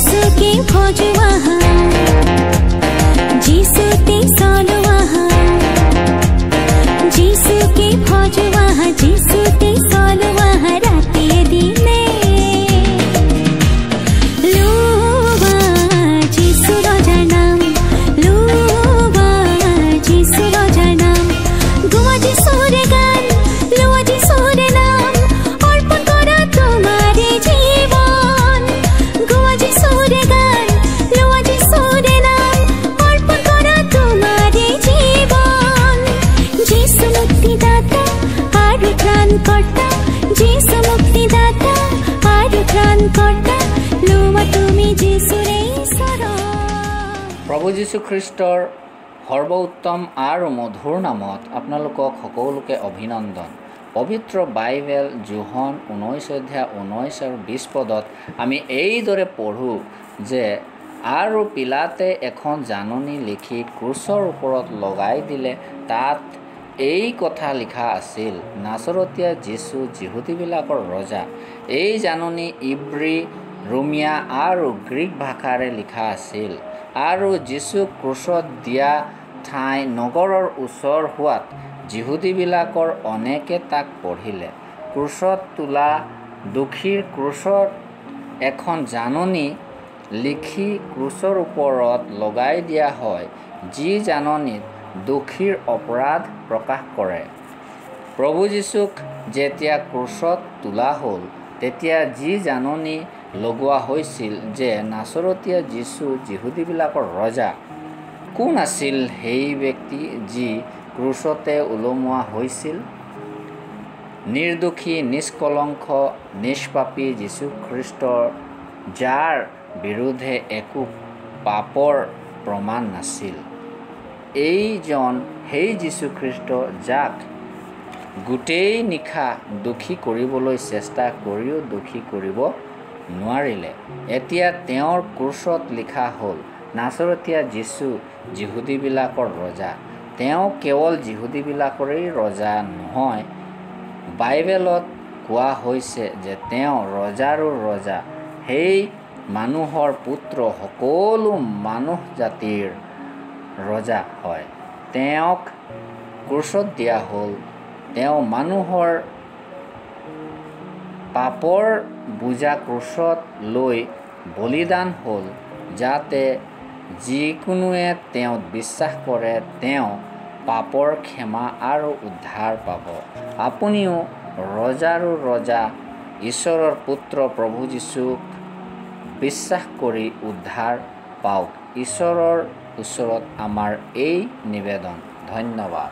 जीसु के खोजो वहाँ, जीसु ते सोलो वहाँ, जीसु के खोजो वहाँ, जीसु ते सोलो वहाँ राते दिने। लुवा जीसु रोजा नाम, लुवा जीसु रोजा नाम, गुवा जीसु रे गान, लुवा जीसु रे नाम, अर्पण करा तुम्हारे जीवन। गुवा जीसु रे गान, लुवा जीसु रे नाम, अर्पण करा तुम्हारे जीवन। जीसु मुक्तिदाता आरु त्राणकर्ता, जीसु मुक्तिदाता आरु त्राणकर्ता, लुवा तुमी जीसु रे शरण। প্ৰভু যীশু খ্ৰীষ্টৰ সৰ্বোত্তম আৰু মধুৰ নামত আপোনালোকক সকলোকে অভিনন্দন। পবিত্ৰ বাইবেল যোহন 19 অধ্যায় 19 আৰু 20 পদত আমি এইদৰে পঢ়োঁ যে আৰু পিলাতে এখন জাননী লিখি ক্ৰুচৰ ওপৰত লগাই দিলে। তাত এই কথা লিখা আছিল, নাচৰতীয়া যীশু যিহুদীবিলাকৰ ৰজা। এই জাননী ইব্ৰী, ৰোমিয়া আৰু গ্ৰীক ভাষাৰে লিখা আছিল আৰু যীশুক ক্ৰুচত দিয়া ঠাই নগৰৰ ওচৰ হোৱাত যিহুদীবিলাকৰ অনেকে তাক পঢ়িলে। ক্ৰুচত তোলা দোষীৰ ক্ৰুচত এখন জাননী লিখি ক্ৰুচৰ ওপৰত লগাই দিয়া হয়, যি জাননীত দোষীৰ অপৰাধ প্ৰকাশ কৰে। প্ৰভু যীশুক যেতিয়া ক্ৰুচত তোলা হ'ল, তেতিয়া যি জাননী লগোৱা হৈছিল যে নাচৰতীয়া যীশু যিহুদীবিলাকৰ ৰজা। কোন আছিল সেই ব্যক্তি যি ক্ৰুচতে ওলমোৱা হৈছিল? নিৰ্দোষী, নিষ্কলংক, নিষ্পাপী যীশুখ্ৰীষ্ট, যাৰ বিৰুদ্ধে একো পাপৰ প্ৰমাণ নাছিল। এইজন সেই যীশুখ্ৰীষ্ট যাক গোটেই নিশা দোষী কৰিবলৈ চেষ্টা কৰিও দোষী কৰিব নোৱাৰিলে। এতিয়া তেওঁৰ ক্ৰুচত লিখা হ'ল, নাচৰতীয়া যীশু যিহুদীবিলাকৰ ৰজা। তেওঁ কেৱল যিহুদীবিলাকৰেই ৰজা নহয়, বাইবেলত কোৱা হৈছে যে তেওঁ ৰজাৰো ৰজা, সেই মানুহৰ পুত্ৰ, সকলো মানুহ জাতিৰ ৰজা হয়। তেওঁক ক্ৰুচত দিয়া হ'ল। তেওঁ মানুহৰ পাপৰ বোজা ক্ৰুচত লৈ বলিদান হ'ল, যাতে যিকোনোৱে তেওঁত বিশ্বাস কৰে তেওঁ পাপৰ ক্ষমা আৰু উদ্ধাৰ পাব। আপুনিও ৰজাৰো ৰজা, ঈশ্বৰৰ পুত্ৰ প্ৰভু যীশুক বিশ্বাস কৰি উদ্ধাৰ পাওক। ঈশ্বৰৰ ওচৰত আমাৰ এই নিবেদন। ধন্যবাদ।